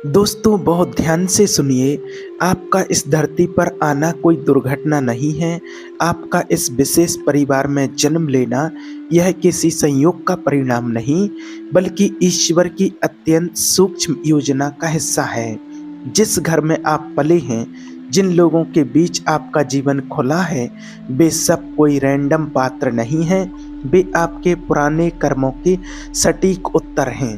दोस्तों बहुत ध्यान से सुनिए। आपका इस धरती पर आना कोई दुर्घटना नहीं है। आपका इस विशेष परिवार में जन्म लेना यह किसी संयोग का परिणाम नहीं, बल्कि ईश्वर की अत्यंत सूक्ष्म योजना का हिस्सा है। जिस घर में आप पले हैं, जिन लोगों के बीच आपका जीवन खुला है, वे सब कोई रैंडम पात्र नहीं हैं। वे आपके पुराने कर्मों के सटीक उत्तर हैं।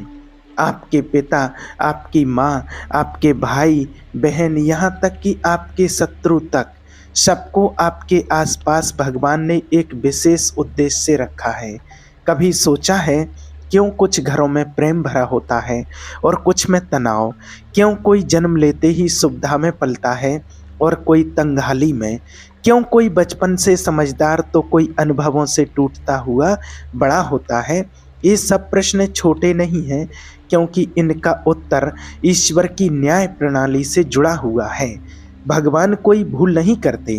आपके पिता, आपकी माँ, आपके भाई बहन, यहाँ तक कि आपके शत्रु तक, सबको आपके आसपास भगवान ने एक विशेष उद्देश्य से रखा है। कभी सोचा है क्यों कुछ घरों में प्रेम भरा होता है और कुछ में तनाव? क्यों कोई जन्म लेते ही सुविधा में पलता है और कोई तंगहाली में? क्यों कोई बचपन से समझदार तो कोई अनुभवों से टूटता हुआ बड़ा होता है? ये सब प्रश्न छोटे नहीं हैं, क्योंकि इनका उत्तर ईश्वर की न्याय प्रणाली से जुड़ा हुआ है। भगवान कोई भूल नहीं करते।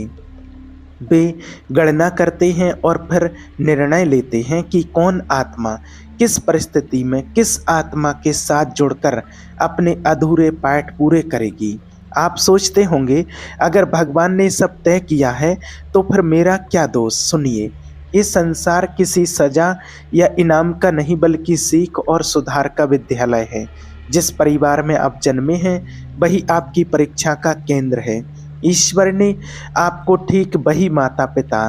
वे गणना करते हैं और फिर निर्णय लेते हैं कि कौन आत्मा किस परिस्थिति में किस आत्मा के साथ जुड़कर अपने अधूरे पाठ पूरे करेगी। आप सोचते होंगे, अगर भगवान ने सब तय किया है तो फिर मेरा क्या दोष? सुनिए, इस संसार किसी सजा या इनाम का नहीं, बल्कि सीख और सुधार का विद्यालय है। जिस परिवार में आप जन्मे हैं, वही आपकी परीक्षा का केंद्र है। ईश्वर ने आपको ठीक वही माता पिता,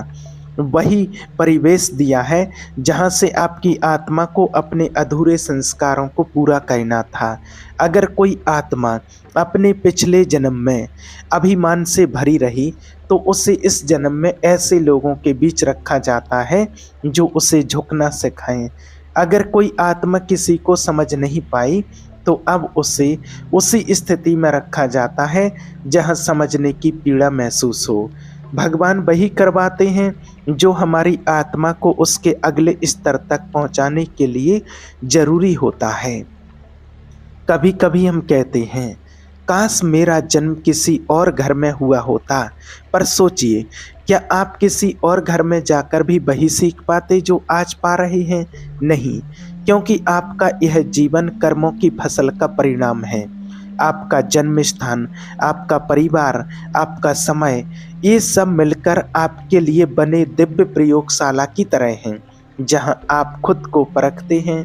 वही परिवेश दिया है जहाँ से आपकी आत्मा को अपने अधूरे संस्कारों को पूरा करना था। अगर कोई आत्मा अपने पिछले जन्म में अभिमान से भरी रही, तो उसे इस जन्म में ऐसे लोगों के बीच रखा जाता है जो उसे झुकना सिखाएं। अगर कोई आत्मा किसी को समझ नहीं पाई, तो अब उसे उसी स्थिति में रखा जाता है जहां समझने की पीड़ा महसूस हो। भगवान वही करवाते हैं जो हमारी आत्मा को उसके अगले स्तर तक पहुंचाने के लिए जरूरी होता है। कभी कभी हम कहते हैं, काश मेरा जन्म किसी और घर में हुआ होता। पर सोचिए, क्या आप किसी और घर में जाकर भी वही सीख पाते जो आज पा रहे हैं? नहीं, क्योंकि आपका यह जीवन कर्मों की फसल का परिणाम है। आपका जन्म स्थान, आपका परिवार, आपका समय, ये सब मिलकर आपके लिए बने दिव्य प्रयोगशाला की तरह हैं, जहां आप खुद को परखते हैं,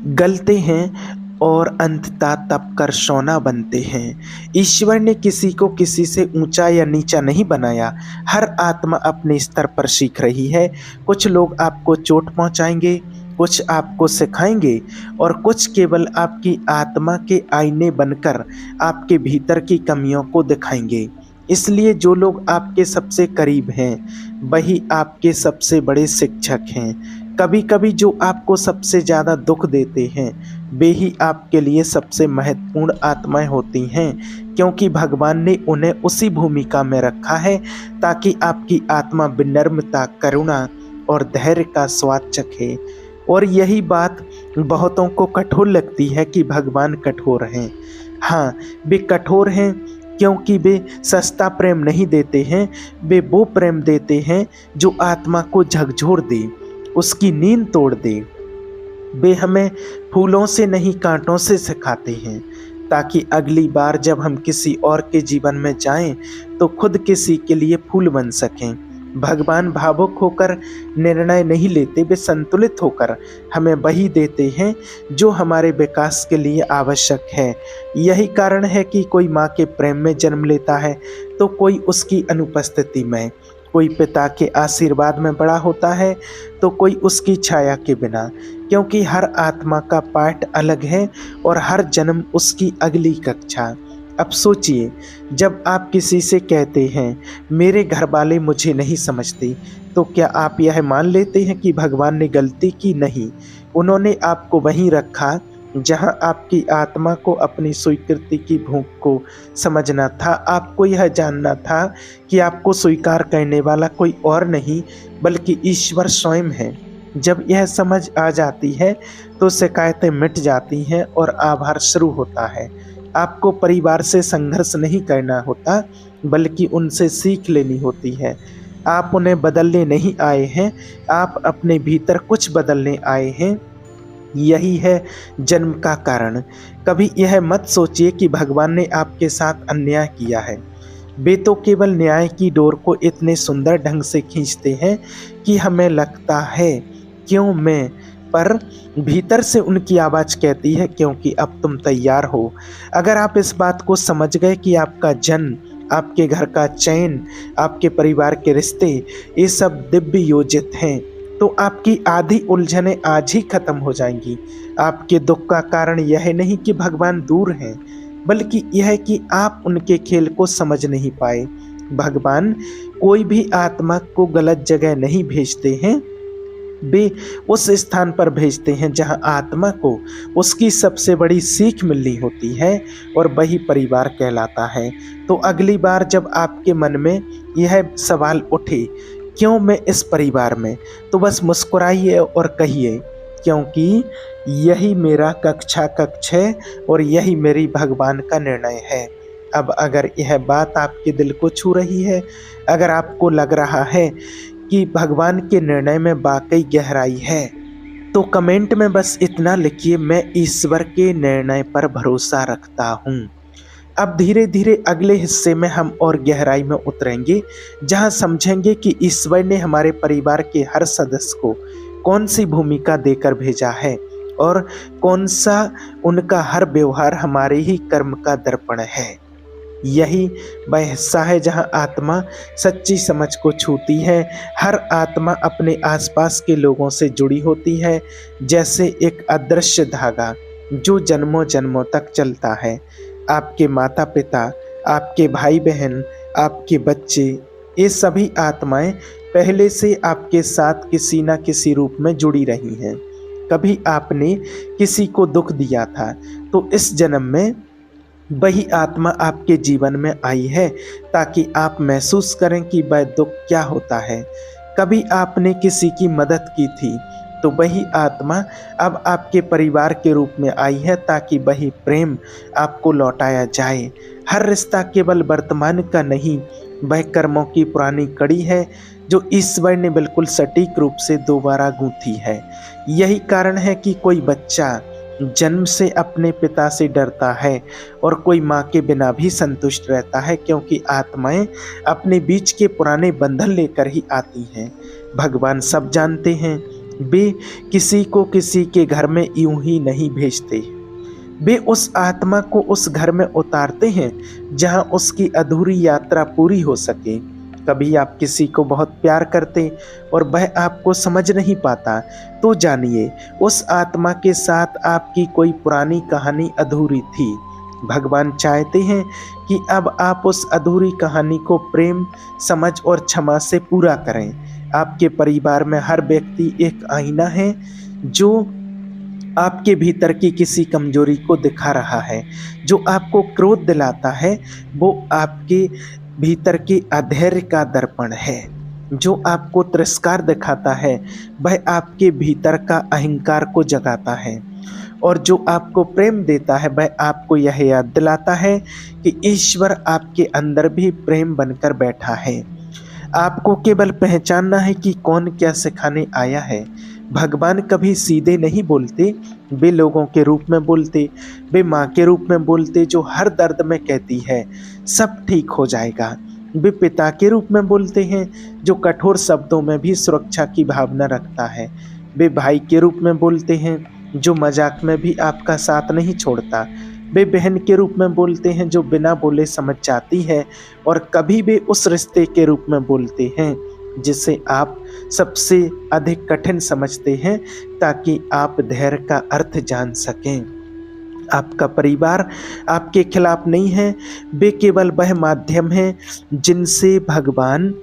गलते हैं और अंततः तप कर सोना बनते हैं। ईश्वर ने किसी को किसी से ऊंचा या नीचा नहीं बनाया। हर आत्मा अपने स्तर पर सीख रही है। कुछ लोग आपको चोट पहुंचाएंगे, कुछ आपको सिखाएंगे, और कुछ केवल आपकी आत्मा के आईने बनकर आपके भीतर की कमियों को दिखाएंगे। इसलिए जो लोग आपके सबसे करीब हैं, वही आपके सबसे बड़े शिक्षक हैं। कभी कभी जो आपको सबसे ज़्यादा दुख देते हैं, वे ही आपके लिए सबसे महत्वपूर्ण आत्माएं होती हैं, क्योंकि भगवान ने उन्हें उसी भूमिका में रखा है ताकि आपकी आत्मा विनम्रता, करुणा और धैर्य का स्वाद चखे। और यही बात बहुतों को कठोर लगती है कि भगवान कठोर हैं। हाँ, वे कठोर हैं क्योंकि वे सस्ता प्रेम नहीं देते हैं। वे वो प्रेम देते हैं जो आत्मा को झकझोर दे, उसकी नींद तोड़ दे। वे हमें फूलों से नहीं, कांटों से सिखाते हैं, ताकि अगली बार जब हम किसी और के जीवन में जाएं, तो खुद किसी के लिए फूल बन सकें। भगवान भावुक होकर निर्णय नहीं लेते, वे संतुलित होकर हमें वही देते हैं जो हमारे विकास के लिए आवश्यक है। यही कारण है कि कोई माँ के प्रेम में जन्म लेता है, तो कोई उसकी अनुपस्थिति में, कोई पिता के आशीर्वाद में बड़ा होता है, तो कोई उसकी छाया के बिना। क्योंकि हर आत्मा का पाठ अलग है और हर जन्म उसकी अगली कक्षा। अब सोचिए, जब आप किसी से कहते हैं, मेरे घर वाले मुझे नहीं समझते, तो क्या आप यह मान लेते हैं कि भगवान ने गलती की? नहीं, उन्होंने आपको वहीं रखा जहां आपकी आत्मा को अपनी स्वीकृति की भूख को समझना था। आपको यह जानना था कि आपको स्वीकार करने वाला कोई और नहीं, बल्कि ईश्वर स्वयं है। जब यह समझ आ जाती है, तो शिकायतें मिट जाती हैं और आभार शुरू होता है। आपको परिवार से संघर्ष नहीं करना होता, बल्कि उनसे सीख लेनी होती है। आप उन्हें बदलने नहीं आए हैं, आप अपने भीतर कुछ बदलने आए हैं। यही है जन्म का कारण। कभी यह मत सोचिए कि भगवान ने आपके साथ अन्याय किया है। वे तो केवल न्याय की डोर को इतने सुंदर ढंग से खींचते हैं कि हमें लगता है क्यों मैं, पर भीतर से उनकी आवाज़ कहती है क्योंकि अब तुम तैयार हो। अगर आप इस बात को समझ गए कि आपका जन्म, आपके घर का चयन, आपके परिवार के रिश्ते, ये सब दिव्य योजित हैं, तो आपकी आधी उलझनें आज ही खत्म हो जाएंगी। आपके दुख का कारण यह नहीं कि भगवान दूर हैं, बल्कि यह है कि आप उनके खेल को समझ नहीं पाए। भगवान कोई भी आत्मा को गलत जगह नहीं भेजते हैं, वे उस स्थान पर भेजते हैं जहां आत्मा को उसकी सबसे बड़ी सीख मिलनी होती है, और वही परिवार कहलाता है। तो अगली बार जब आपके मन में यह सवाल उठे, क्यों मैं इस परिवार में, तो बस मुस्कुराइए और कहिए, क्योंकि यही मेरा कक्षा कक्ष है और यही मेरी भगवान का निर्णय है। अब अगर यह बात आपके दिल को छू रही है, अगर आपको लग रहा है कि भगवान के निर्णय में वाकई गहराई है, तो कमेंट में बस इतना लिखिए, मैं ईश्वर के निर्णय पर भरोसा रखता हूँ। अब धीरे धीरे अगले हिस्से में हम और गहराई में उतरेंगे, जहाँ समझेंगे कि ईश्वर ने हमारे परिवार के हर सदस्य को कौन सी भूमिका देकर भेजा है और कौन सा उनका हर व्यवहार हमारे ही कर्म का दर्पण है। यही वह हिस्सा है जहाँ आत्मा सच्ची समझ को छूती है। हर आत्मा अपने आसपास के लोगों से जुड़ी होती है, जैसे एक अदृश्य धागा जो जन्मों जन्मों तक चलता है। आपके माता पिता, आपके भाई बहन, आपके बच्चे, ये सभी आत्माएं पहले से आपके साथ किसी न किसी रूप में जुड़ी रही हैं। कभी आपने किसी को दुख दिया था, तो इस जन्म में वही आत्मा आपके जीवन में आई है ताकि आप महसूस करें कि वह दुख क्या होता है। कभी आपने किसी की मदद की थी, तो वही आत्मा अब आपके परिवार के रूप में आई है ताकि वही प्रेम आपको लौटाया जाए। हर रिश्ता केवल वर्तमान का नहीं, वह कर्मों की पुरानी कड़ी है जो ईश्वर ने बिल्कुल सटीक रूप से दोबारा गूंथी है। यही कारण है कि कोई बच्चा जन्म से अपने पिता से डरता है और कोई माँ के बिना भी संतुष्ट रहता है, क्योंकि आत्माएं अपने बीच के पुराने बंधन लेकर ही आती हैं। भगवान सब जानते हैं, वे किसी को किसी के घर में यूं ही नहीं भेजते। वे उस आत्मा को उस घर में उतारते हैं जहां उसकी अधूरी यात्रा पूरी हो सके। कभी आप किसी को बहुत प्यार करते और वह आपको समझ नहीं पाता, तो जानिए उस आत्मा के साथ आपकी कोई पुरानी कहानी अधूरी थी। भगवान चाहते हैं कि अब आप उस अधूरी कहानी को प्रेम, समझ और क्षमा से पूरा करें। आपके परिवार में हर व्यक्ति एक आईना है जो आपके भीतर की किसी कमजोरी को दिखा रहा है। जो आपको क्रोध दिलाता है वो आपके भीतर के अधैर्य का दर्पण है। जो आपको तिरस्कार दिखाता है वह आपके भीतर का अहंकार को जगाता है। और जो आपको प्रेम देता है वह आपको यह याद दिलाता है कि ईश्वर आपके अंदर भी प्रेम बनकर बैठा है। आपको केवल पहचानना है कि कौन क्या सिखाने आया है। भगवान कभी सीधे नहीं बोलते, वे लोगों के रूप में बोलते, वे माँ के रूप में बोलते जो हर दर्द में कहती है सब ठीक हो जाएगा। वे पिता के रूप में बोलते हैं जो कठोर शब्दों में भी सुरक्षा की भावना रखता है। वे भाई के रूप में बोलते हैं जो मजाक में भी आपका साथ नहीं छोड़ता। वे बहन के रूप में बोलते हैं जो बिना बोले समझ जाती है। और कभी वे उस रिश्ते के रूप में बोलते हैं जिसे आप सबसे अधिक कठिन समझते हैं, ताकि आप धैर्य का अर्थ जान सकें। आपका परिवार आपके खिलाफ नहीं है, वे केवल वह माध्यम है जिनसे भगवान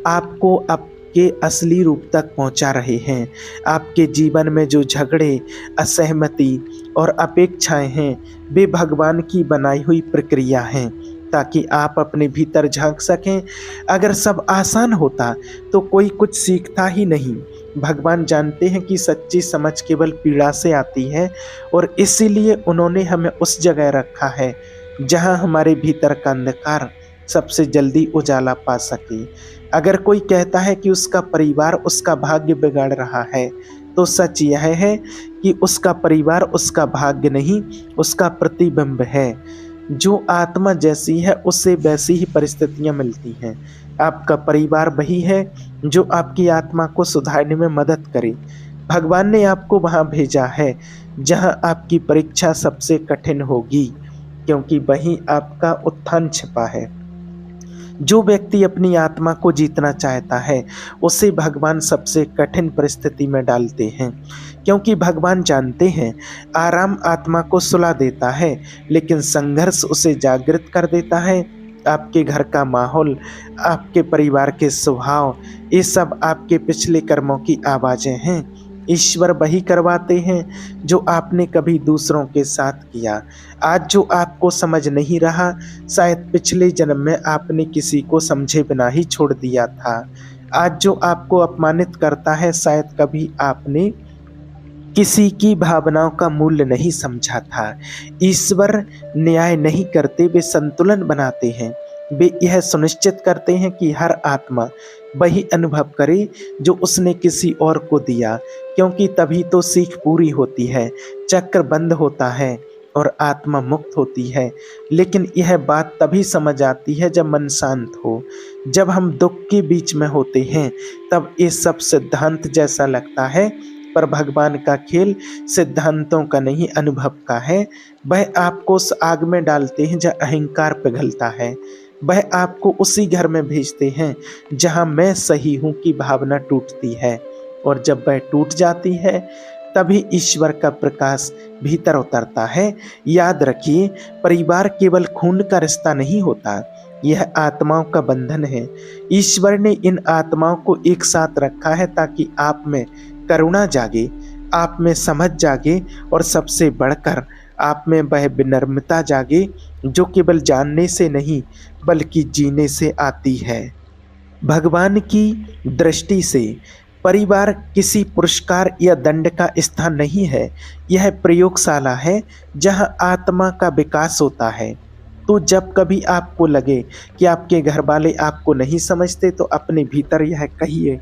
आपको आपके असली रूप तक पहुंचा रहे हैं। आपके जीवन में जो झगड़े, असहमति और अपेक्षाएं हैं, वे भगवान की बनाई हुई प्रक्रिया हैं ताकि आप अपने भीतर झांक सकें। अगर सब आसान होता तो कोई कुछ सीखता ही नहीं। भगवान जानते हैं कि सच्ची समझ केवल पीड़ा से आती है, और इसीलिए उन्होंने हमें उस जगह रखा है जहां हमारे भीतर का अंधकार सबसे जल्दी उजाला पा सके। अगर कोई कहता है कि उसका परिवार उसका भाग्य बिगाड़ रहा है, तो सच यह है कि उसका परिवार उसका भाग्य नहीं, उसका प्रतिबिंब है। जो आत्मा जैसी है उसे वैसी ही परिस्थितियां मिलती हैं। आपका परिवार वही है जो आपकी आत्मा को सुधारने में मदद करे। भगवान ने आपको वहां भेजा है जहां आपकी परीक्षा सबसे कठिन होगी, क्योंकि वहीं आपका उत्थान छिपा है। जो व्यक्ति अपनी आत्मा को जीतना चाहता है उसे भगवान सबसे कठिन परिस्थिति में डालते हैं, क्योंकि भगवान जानते हैं आराम आत्मा को सुला देता है लेकिन संघर्ष उसे जागृत कर देता है। आपके घर का माहौल, आपके परिवार के स्वभाव, ये सब आपके पिछले कर्मों की आवाजें हैं। ईश्वर वही करवाते हैं जो आपने कभी दूसरों के साथ किया। आज जो आपको समझ नहीं रहा, शायद पिछले जन्म में आपने किसी को समझे बिना ही छोड़ दिया था। आज जो आपको अपमानित करता है, शायद कभी आपने किसी की भावनाओं का मूल्य नहीं समझा था। ईश्वर न्याय नहीं करते, वे संतुलन बनाते हैं। वे यह सुनिश्चित करते हैं कि हर आत्मा वही अनुभव करे जो उसने किसी और को दिया, क्योंकि तभी तो सीख पूरी होती है, चक्र बंद होता है और आत्मा मुक्त होती है। लेकिन यह बात तभी समझ आती है जब मन शांत हो। जब हम दुख के बीच में होते हैं तब ये सब सिद्धांत जैसा लगता है, पर भगवान का खेल सिद्धांतों का नहीं, अनुभव का है। वह आपको उस आग में डालते हैं जहाँ अहंकार पिघलता है। वह आपको उसी घर में भेजते हैं जहाँ मैं सही हूँ की भावना टूटती है, और जब वह टूट जाती है तभी ईश्वर का प्रकाश भीतर उतरता है। याद रखिए, परिवार केवल खून का रिश्ता नहीं होता, यह आत्माओं का बंधन है। ईश्वर ने इन आत्माओं को एक साथ रखा है ताकि आप में करुणा जागे, आप में समझ जागे और सबसे बढ़कर आप में वह विनम्रता जागे जो केवल जानने से नहीं बल्कि जीने से आती है। भगवान की दृष्टि से परिवार किसी पुरस्कार या दंड का स्थान नहीं है, यह प्रयोगशाला है जहां आत्मा का विकास होता है। तो जब कभी आपको लगे कि आपके घर वाले आपको नहीं समझते, तो अपने भीतर यह कहिए,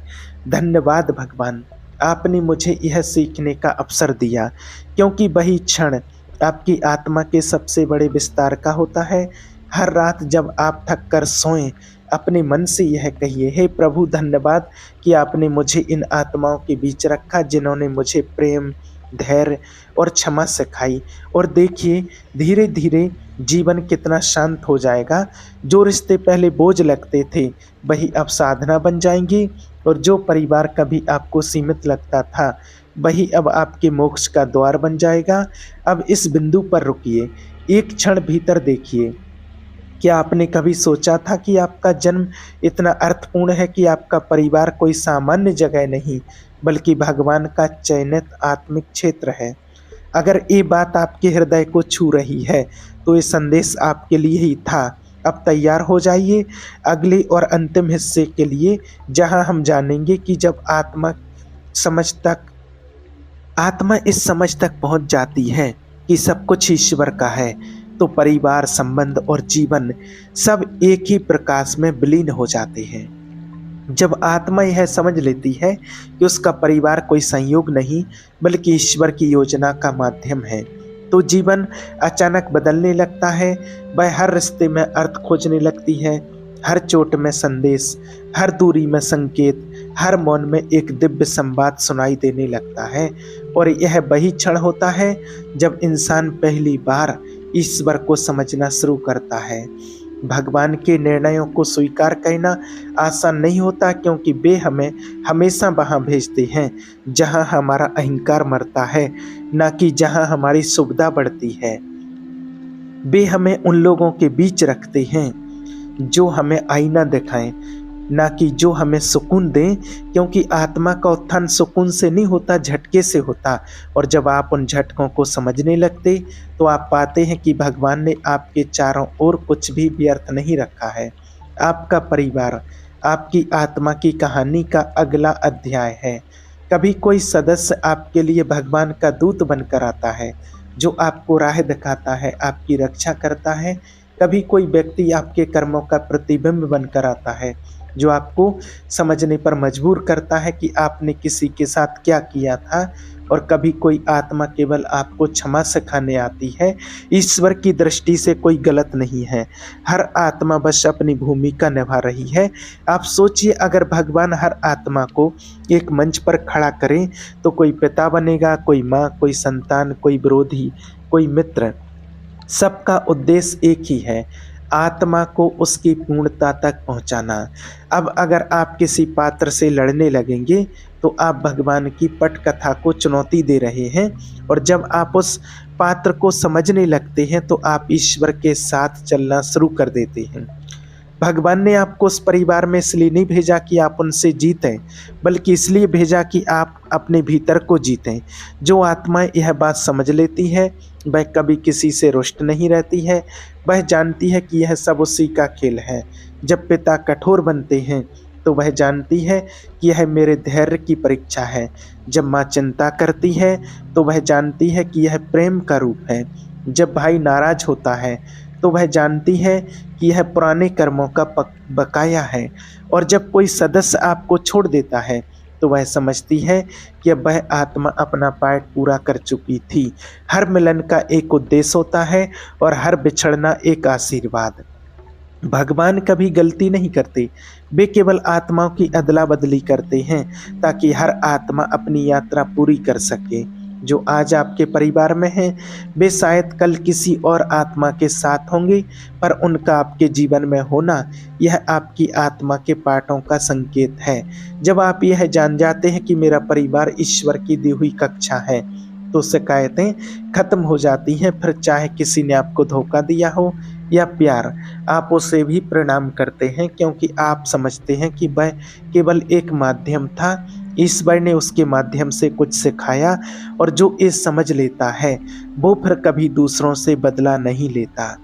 धन्यवाद भगवान, आपने मुझे यह सीखने का अवसर दिया। क्योंकि वही क्षण आपकी आत्मा के सबसे बड़े विस्तार का होता है। हर रात जब आप थक कर सोएं, अपने मन से यह कहिए, हे प्रभु धन्यवाद कि आपने मुझे इन आत्माओं के बीच रखा जिन्होंने मुझे प्रेम, धैर्य और क्षमा सिखाई। और देखिए, धीरे धीरे जीवन कितना शांत हो जाएगा। जो रिश्ते पहले बोझ लगते थे वही अब साधना बन जाएंगे, और जो परिवार कभी आपको सीमित लगता था वही अब आपके मोक्ष का द्वार बन जाएगा। अब इस बिंदु पर रुकिए, एक क्षण भीतर देखिए। क्या आपने कभी सोचा था कि आपका जन्म इतना अर्थपूर्ण है कि आपका परिवार कोई सामान्य जगह नहीं बल्कि भगवान का चयनित आत्मिक क्षेत्र है? अगर ये बात आपके हृदय को छू रही है तो ये संदेश आपके लिए ही था। अब तैयार हो जाइए अगले और अंतिम हिस्से के लिए, जहां हम जानेंगे कि जब आत्मा इस समझ तक पहुंच जाती है कि सब कुछ ईश्वर का है, तो परिवार, संबंध और जीवन सब एक ही प्रकाश में विलीन हो जाते हैं। जब आत्मा यह समझ लेती है कि उसका परिवार कोई संयोग नहीं बल्कि ईश्वर की योजना का माध्यम है, तो जीवन अचानक बदलने लगता है। वह हर रिश्ते में अर्थ खोजने लगती है, हर चोट में संदेश, हर दूरी में संकेत, हर मौन में एक दिव्य संवाद सुनाई देने लगता है। और यह वही क्षण होता है जब इंसान पहली बार ईश्वर को समझना शुरू करता है। भगवान के निर्णयों को स्वीकार करना आसान नहीं होता, क्योंकि वे हमें हमेशा वहाँ भेजते हैं जहाँ हमारा अहंकार मरता है, न कि जहाँ हमारी सुविधा बढ़ती है। वे हमें उन लोगों के बीच रखते हैं जो हमें आईना दिखाएं, ना कि जो हमें सुकून दें, क्योंकि आत्मा का उत्थान सुकून से नहीं होता, झटके से होता। और जब आप उन झटकों को समझने लगते तो आप पाते हैं कि भगवान ने आपके चारों ओर कुछ भी व्यर्थ नहीं रखा है। आपका परिवार आपकी आत्मा की कहानी का अगला अध्याय है। कभी कोई सदस्य आपके लिए भगवान का दूत बनकर आता है जो आपको राह दिखाता है, आपकी रक्षा करता है। कभी कोई व्यक्ति आपके कर्मों का प्रतिबिंब बनकर आता है जो आपको समझने पर मजबूर करता है कि आपने किसी के साथ क्या किया था। और कभी कोई आत्मा केवल आपको क्षमा सिखाने आती है। ईश्वर की दृष्टि से कोई गलत नहीं है, हर आत्मा बस अपनी भूमिका निभा रही है। आप सोचिए, अगर भगवान हर आत्मा को एक मंच पर खड़ा करें तो कोई पिता बनेगा, कोई माँ, कोई संतान, कोई विरोधी, कोई मित्र। सबका उद्देश्य एक ही है, आत्मा को उसकी पूर्णता तक पहुंचाना। अब अगर आप किसी पात्र से लड़ने लगेंगे तो आप भगवान की पटकथा को चुनौती दे रहे हैं। और जब आप उस पात्र को समझने लगते हैं तो आप ईश्वर के साथ चलना शुरू कर देते हैं। भगवान ने आपको उस परिवार में इसलिए नहीं भेजा कि आप उनसे जीतें, बल्कि इसलिए भेजा कि आप अपने भीतर को जीतें। जो आत्माएं यह बात समझ लेती है वह कभी किसी से रुष्ट नहीं रहती है। वह जानती है कि यह सब उसी का खेल है। जब पिता कठोर बनते हैं तो वह जानती है कि यह मेरे धैर्य की परीक्षा है। जब माँ चिंता करती है तो वह जानती है कि यह प्रेम का रूप है। जब भाई नाराज होता है तो वह जानती है कि यह पुराने कर्मों का बकाया है। और जब कोई सदस्य आपको छोड़ देता है तो वह समझती है कि अब वह आत्मा अपना पार्ट पूरा कर चुकी थी। हर मिलन का एक उद्देश्य होता है और हर बिछड़ना एक आशीर्वाद। भगवान कभी गलती नहीं करते, वे केवल आत्माओं की अदला बदली करते हैं ताकि हर आत्मा अपनी यात्रा पूरी कर सके। जो आज आपके परिवार में हैं वे शायद कल किसी और आत्मा के साथ होंगे, पर उनका आपके जीवन में होना यह आपकी आत्मा के पाठों का संकेत है। जब आप यह जान जाते हैं कि मेरा परिवार ईश्वर की दी हुई कक्षा है तो शिकायतें खत्म हो जाती हैं। फिर चाहे किसी ने आपको धोखा दिया हो या प्यार, आप उसे भी प्रणाम करते हैं, क्योंकि आप समझते हैं कि वह केवल एक माध्यम था। ईश्वर ने उसके माध्यम से कुछ सिखाया, और जो ये समझ लेता है वो फिर कभी दूसरों से बदला नहीं लेता।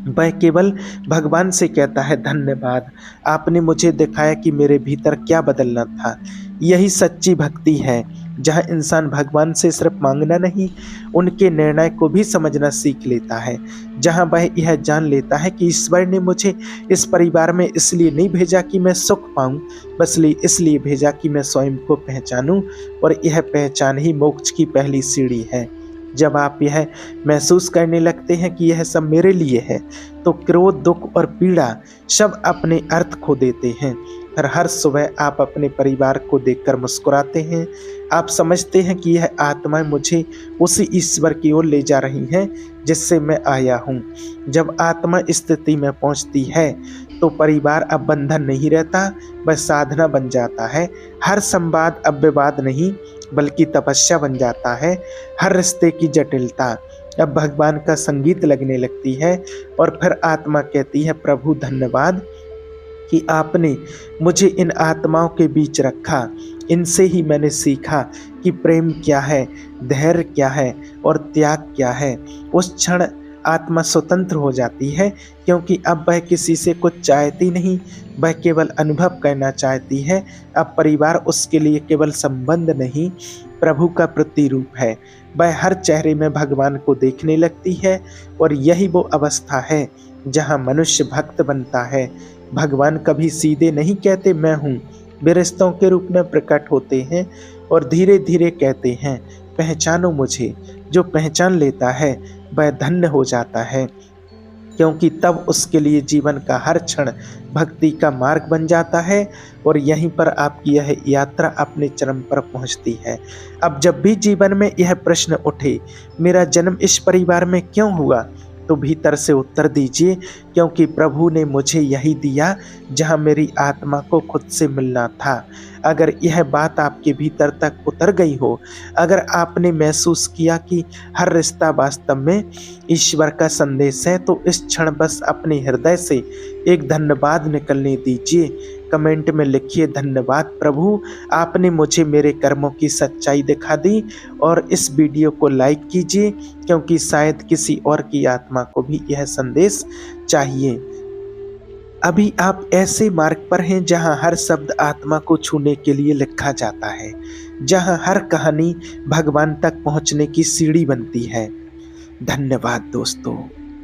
वह केवल भगवान से कहता है, धन्यवाद, आपने मुझे दिखाया कि मेरे भीतर क्या बदलना था। यही सच्ची भक्ति है, जहाँ इंसान भगवान से सिर्फ मांगना नहीं, उनके निर्णय को भी समझना सीख लेता है। जहाँ वह यह जान लेता है कि ईश्वर ने मुझे इस परिवार में इसलिए नहीं भेजा कि मैं सुख पाऊँ, बस इसलिए भेजा कि मैं स्वयं को पहचानूँ, और यह पहचान ही मोक्ष की पहली सीढ़ी है। जब आप यह महसूस करने लगते हैं कि यह सब मेरे लिए है तो क्रोध, दुख और पीड़ा सब अपने अर्थ खो देते हैं। हर सुबह आप अपने परिवार को देखकर मुस्कुराते हैं। आप समझते हैं कि यह आत्माएं मुझे उसी ईश्वर की ओर ले जा रही हैं जिससे मैं आया हूँ। जब आत्मा इस स्थिति में पहुँचती है तो परिवार अब बंधन नहीं रहता, वह साधना बन जाता है। हर संवाद अब विवाद नहीं बल्कि तपस्या बन जाता है। हर रिश्ते की जटिलता अब भगवान का संगीत लगने लगती है। और फिर आत्मा कहती है, प्रभु धन्यवाद कि आपने मुझे इन आत्माओं के बीच रखा। इनसे ही मैंने सीखा कि प्रेम क्या है, धैर्य क्या है और त्याग क्या है। उस क्षण आत्मा स्वतंत्र हो जाती है, क्योंकि अब वह किसी से कुछ चाहती नहीं, वह केवल अनुभव करना चाहती है। अब परिवार उसके लिए केवल संबंध नहीं, प्रभु का प्रतिरूप है। वह हर चेहरे में भगवान को देखने लगती है, और यही वो अवस्था है जहाँ मनुष्य भक्त बनता है। भगवान कभी सीधे नहीं कहते मैं हूँ, वे रिश्तों के रूप में प्रकट होते हैं और धीरे धीरे कहते हैं, पहचानो मुझे। जो पहचान लेता है वह धन्य हो जाता है, क्योंकि तब उसके लिए जीवन का हर क्षण भक्ति का मार्ग बन जाता है। और यहीं पर आपकी यह यात्रा अपने चरम पर पहुंचती है। अब जब भी जीवन में यह प्रश्न उठे, मेरा जन्म इस परिवार में क्यों हुआ, तो भीतर से उत्तर दीजिए, क्योंकि प्रभु ने मुझे यही दिया जहां मेरी आत्मा को खुद से मिलना था। अगर यह बात आपके भीतर तक उतर गई हो, अगर आपने महसूस किया कि हर रिश्ता वास्तव में ईश्वर का संदेश है, तो इस क्षण बस अपने हृदय से एक धन्यवाद निकलने दीजिए। कमेंट में लिखिए, धन्यवाद प्रभु, आपने मुझे मेरे कर्मों की सच्चाई दिखा दी। और इस वीडियो को लाइक कीजिए, क्योंकि शायद किसी और की आत्मा को भी यह संदेश चाहिए। अभी आप ऐसे मार्ग पर हैं जहां हर शब्द आत्मा को छूने के लिए लिखा जाता है, जहां हर कहानी भगवान तक पहुंचने की सीढ़ी बनती है। धन्यवाद दोस्तों।